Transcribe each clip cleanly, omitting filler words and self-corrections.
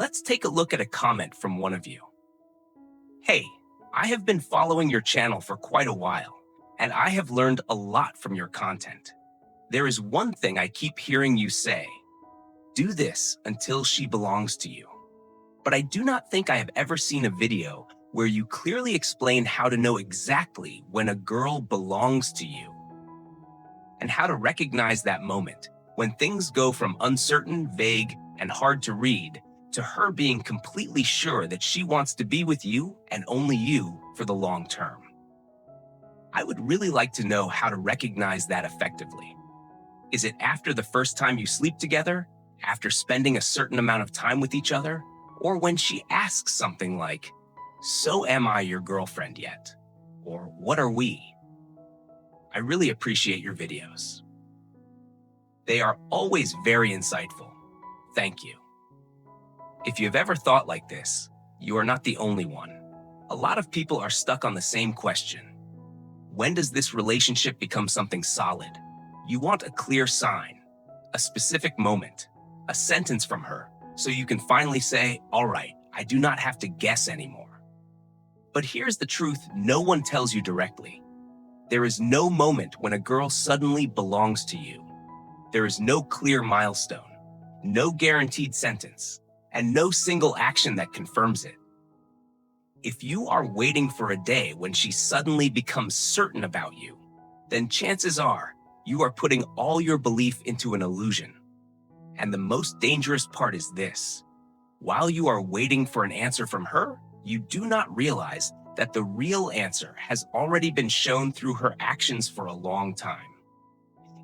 Let's take a look at a comment from one of you. Hey, I have been following your channel for quite a while, and I have learned a lot from your content. There is one thing I keep hearing you say: do this until she belongs to you. But I do not think I have ever seen a video where you clearly explain how to know exactly when a girl belongs to you and how to recognize that moment when things go from uncertain, vague, and hard to read to her being completely sure that she wants to be with you and only you for the long term. I would really like to know how to recognize that effectively. Is it after the first time you sleep together, after spending a certain amount of time with each other, or when she asks something like, "So am I your girlfriend yet?" Or "What are we?" I really appreciate your videos. They are always very insightful. Thank you. If you've ever thought like this, you are not the only one. A lot of people are stuck on the same question. When does this relationship become something solid? You want a clear sign, a specific moment, a sentence from her, so you can finally say, all right, I do not have to guess anymore. But here's the truth no one tells you directly. There is no moment when a girl suddenly belongs to you. There is no clear milestone, no guaranteed sentence, and no single action that confirms it. If you are waiting for a day when she suddenly becomes certain about you, then chances are you are putting all your belief into an illusion. And the most dangerous part is this: while you are waiting for an answer from her, you do not realize that the real answer has already been shown through her actions for a long time.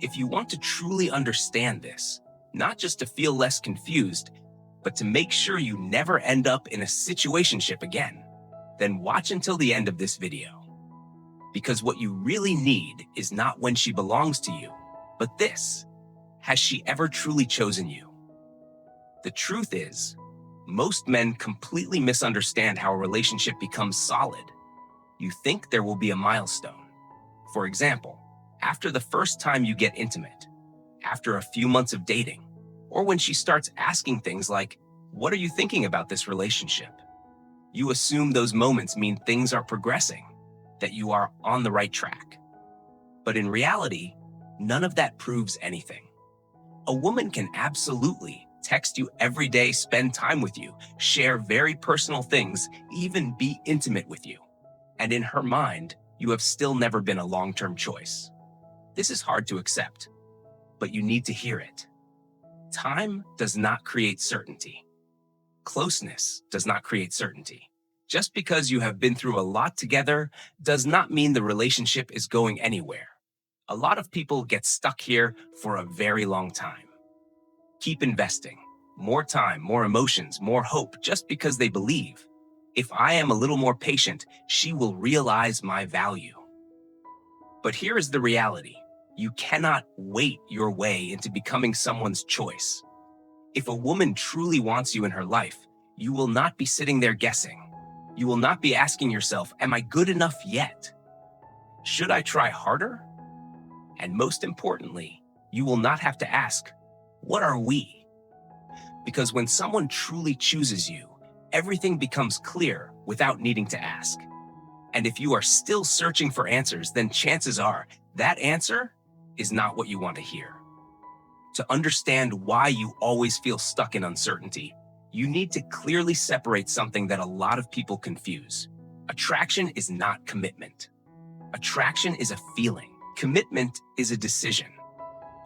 If you want to truly understand this, not just to feel less confused, but to make sure you never end up in a situationship again, then watch until the end of this video. Because what you really need is not when she belongs to you, but this: has she ever truly chosen you? The truth is, most men completely misunderstand how a relationship becomes solid. You think there will be a milestone. For example, after the first time you get intimate, after a few months of dating, or when she starts asking things like, "What are you thinking about this relationship?" You assume those moments mean things are progressing, that you are on the right track. But in reality, none of that proves anything. A woman can absolutely text you every day, spend time with you, share very personal things, even be intimate with you. And in her mind, you have still never been a long-term choice. This is hard to accept, but you need to hear it. Time does not create certainty. Closeness does not create certainty. Just because you have been through a lot together does not mean the relationship is going anywhere. A lot of people get stuck here for a very long time. Keep investing. More time, more emotions, more hope, just because they believe, if I am a little more patient, she will realize my value. But here is the reality. You cannot wait your way into becoming someone's choice. If a woman truly wants you in her life, you will not be sitting there guessing. You will not be asking yourself, am I good enough yet? Should I try harder? And most importantly, you will not have to ask, what are we? Because when someone truly chooses you, everything becomes clear without needing to ask. And if you are still searching for answers, then chances are that answer is not what you want to hear. To understand why you always feel stuck in uncertainty, you need to clearly separate something that a lot of people confuse. Attraction is not commitment. Attraction is a feeling. Commitment is a decision.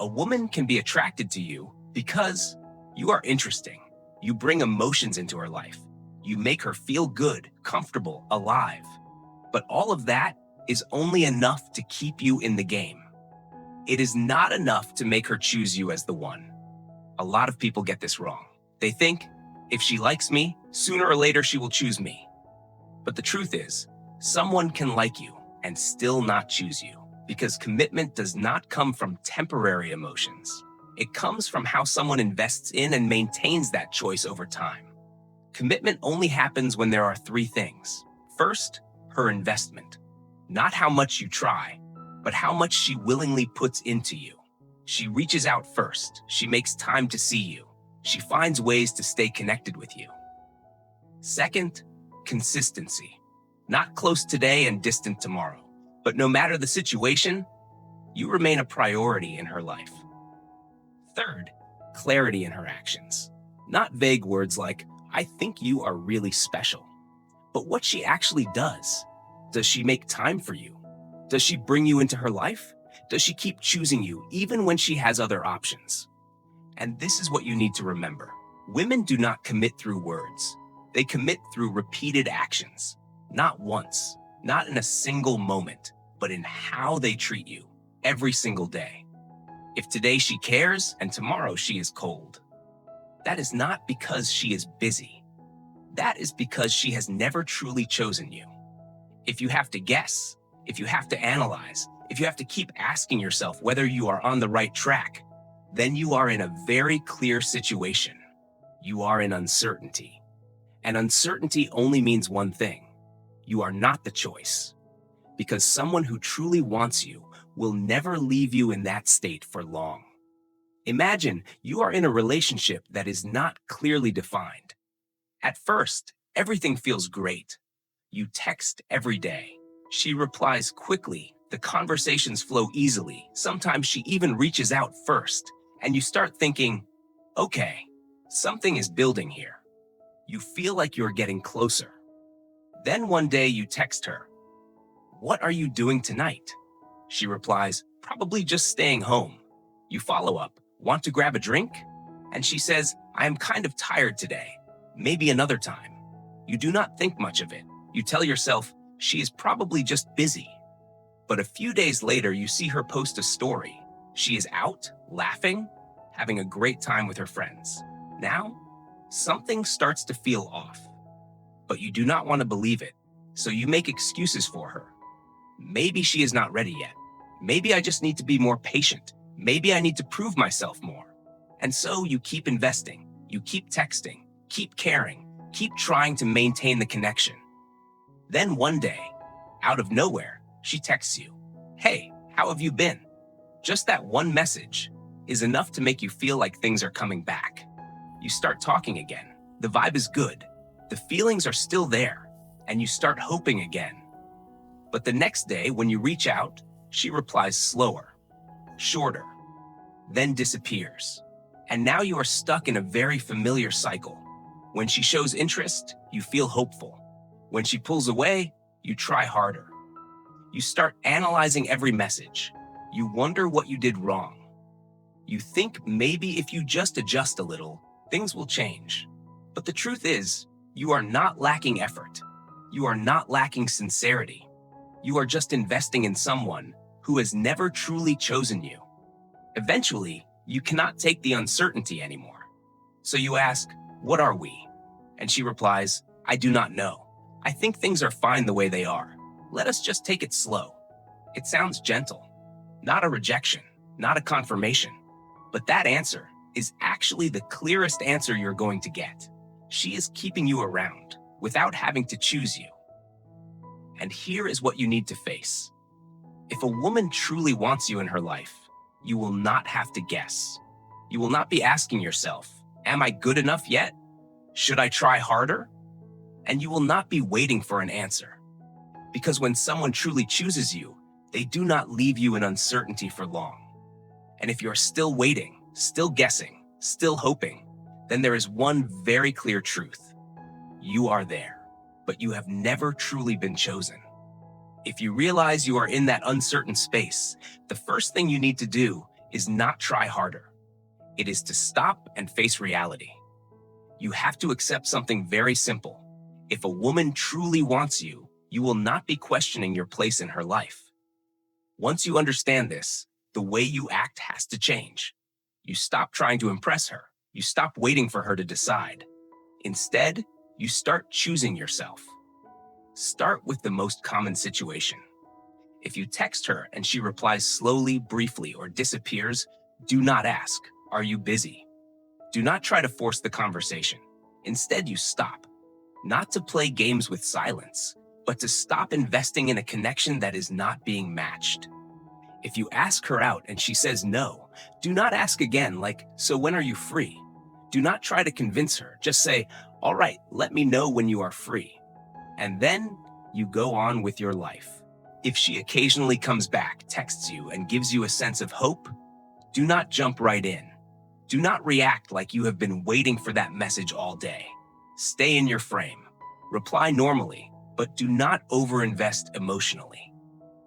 A woman can be attracted to you because you are interesting. You bring emotions into her life. You make her feel good, comfortable, alive. But all of that is only enough to keep you in the game. It is not enough to make her choose you as the one. A lot of people get this wrong. They think, if she likes me, sooner or later she will choose me. But the truth is, someone can like you and still not choose you, because commitment does not come from temporary emotions. It comes from how someone invests in and maintains that choice over time. Commitment only happens when there are three things. First, her investment. Not how much you try, but how much she willingly puts into you. She reaches out first. She makes time to see you. She finds ways to stay connected with you. Second, consistency. Not close today and distant tomorrow, but no matter the situation, you remain a priority in her life. Third, clarity in her actions. Not vague words like, I think you are really special, but what she actually does. Does she make time for you? Does she bring you into her life? Does she keep choosing you even when she has other options? And this is what you need to remember. Women do not commit through words. They commit through repeated actions. Not once, not in a single moment, but in how they treat you every single day. If today she cares and tomorrow she is cold, that is not because she is busy. That is because she has never truly chosen you. If you have to guess, if you have to analyze, if you have to keep asking yourself whether you are on the right track, then you are in a very clear situation. You are in uncertainty. And uncertainty only means one thing. You are not the choice. Because someone who truly wants you will never leave you in that state for long. Imagine you are in a relationship that is not clearly defined. At first, everything feels great. You text every day. She replies quickly. The conversations flow easily. Sometimes she even reaches out first. And you start thinking, okay, something is building here. You feel like you're getting closer. Then one day you text her, what are you doing tonight? She replies, probably just staying home. You follow up, want to grab a drink? And she says, I am kind of tired today. Maybe another time. You do not think much of it. You tell yourself, she is probably just busy. But a few days later, you see her post a story. She is out, laughing, having a great time with her friends. Now, something starts to feel off. But you do not want to believe it, so you make excuses for her. Maybe she is not ready yet. Maybe I just need to be more patient. Maybe I need to prove myself more. And so you keep investing, you keep texting, keep caring, keep trying to maintain the connection. Then one day, out of nowhere, she texts you, hey, how have you been? Just that one message is enough to make you feel like things are coming back. You start talking again. The vibe is good. The feelings are still there, and you start hoping again. But the next day, when you reach out, she replies slower, shorter, then disappears. And now you are stuck in a very familiar cycle. When she shows interest, you feel hopeful. When she pulls away, you try harder. You start analyzing every message. You wonder what you did wrong. You think maybe if you just adjust a little, things will change. But the truth is, you are not lacking effort. You are not lacking sincerity. You are just investing in someone who has never truly chosen you. Eventually, you cannot take the uncertainty anymore. So you ask, what are we? And she replies, I do not know. I think things are fine the way they are. Let us just take it slow. It sounds gentle, not a rejection, not a confirmation. But that answer is actually the clearest answer you're going to get. She is keeping you around without having to choose you. And here is what you need to face. If a woman truly wants you in her life, you will not have to guess. You will not be asking yourself, am I good enough yet? Should I try harder? And you will not be waiting for an answer. Because when someone truly chooses you, they do not leave you in uncertainty for long. And if you're still waiting, still guessing, still hoping, then there is one very clear truth. You are there, but you have never truly been chosen. If you realize you are in that uncertain space, the first thing you need to do is not try harder. It is to stop and face reality. You have to accept something very simple. If a woman truly wants you, you will not be questioning your place in her life. Once you understand this, the way you act has to change. You stop trying to impress her. You stop waiting for her to decide. Instead, you start choosing yourself. Start with the most common situation. If you text her and she replies slowly, briefly, or disappears, do not ask, are you busy? Do not try to force the conversation. Instead, you stop. Not to play games with silence, but to stop investing in a connection that is not being matched. If you ask her out and she says no, do not ask again like, so when are you free? Do not try to convince her. Just say, "All right, let me know when you are free." And then you go on with your life. If she occasionally comes back, texts you, and gives you a sense of hope, do not jump right in. Do not react like you have been waiting for that message all day. Stay in your frame. Reply normally, but do not overinvest emotionally.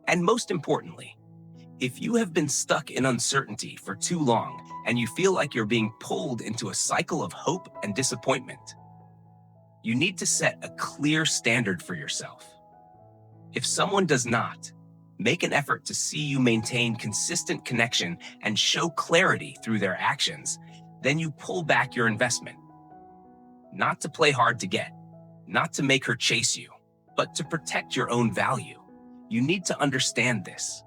And most importantly, if you have been stuck in uncertainty for too long and you feel like you're being pulled into a cycle of hope and disappointment, you need to set a clear standard for yourself. If someone does not, make an effort to see you maintain consistent connection and show clarity through their actions, then you pull back your investment. Not to play hard to get, not to make her chase you, but to protect your own value. You need to understand this.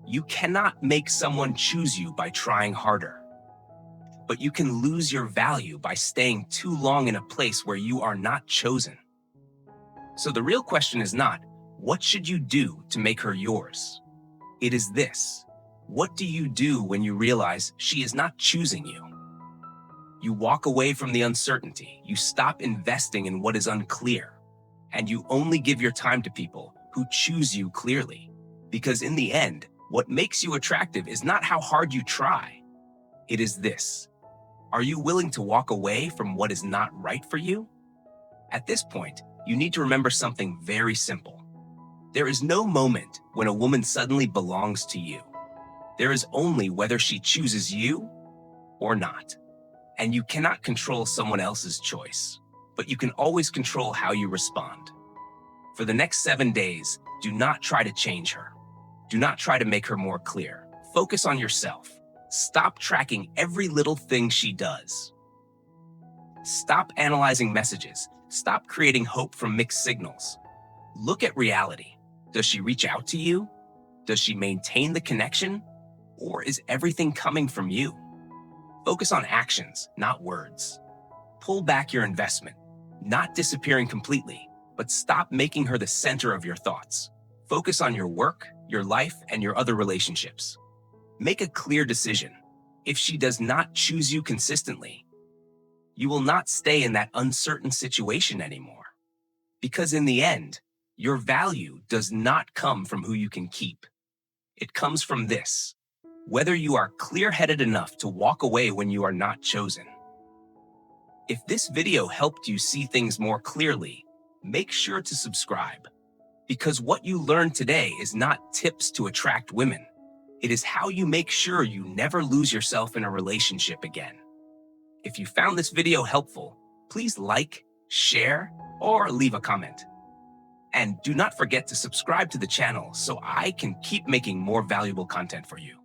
You cannot make someone choose you by trying harder, but you can lose your value by staying too long in a place where you are not chosen. So the real question is not, what should you do to make her yours? It is this: what do you do when you realize she is not choosing you? You walk away from the uncertainty, you stop investing in what is unclear, and you only give your time to people who choose you clearly. Because in the end, what makes you attractive is not how hard you try. It is this: are you willing to walk away from what is not right for you? At this point, you need to remember something very simple. There is no moment when a woman suddenly belongs to you. There is only whether she chooses you or not. And you cannot control someone else's choice, but you can always control how you respond. For the next 7 days, do not try to change her. Do not try to make her more clear. Focus on yourself. Stop tracking every little thing she does. Stop analyzing messages. Stop creating hope from mixed signals. Look at reality. Does she reach out to you? Does she maintain the connection? Or is everything coming from you? Focus on actions, not words. Pull back your investment, not disappearing completely, but stop making her the center of your thoughts. Focus on your work, your life, and your other relationships. Make a clear decision. If she does not choose you consistently, you will not stay in that uncertain situation anymore. Because in the end, your value does not come from who you can keep. It comes from this: whether you are clear-headed enough to walk away when you are not chosen. If this video helped you see things more clearly, make sure to subscribe. Because what you learned today is not tips to attract women. It is how you make sure you never lose yourself in a relationship again. If you found this video helpful, please like, share, or leave a comment. And do not forget to subscribe to the channel so I can keep making more valuable content for you.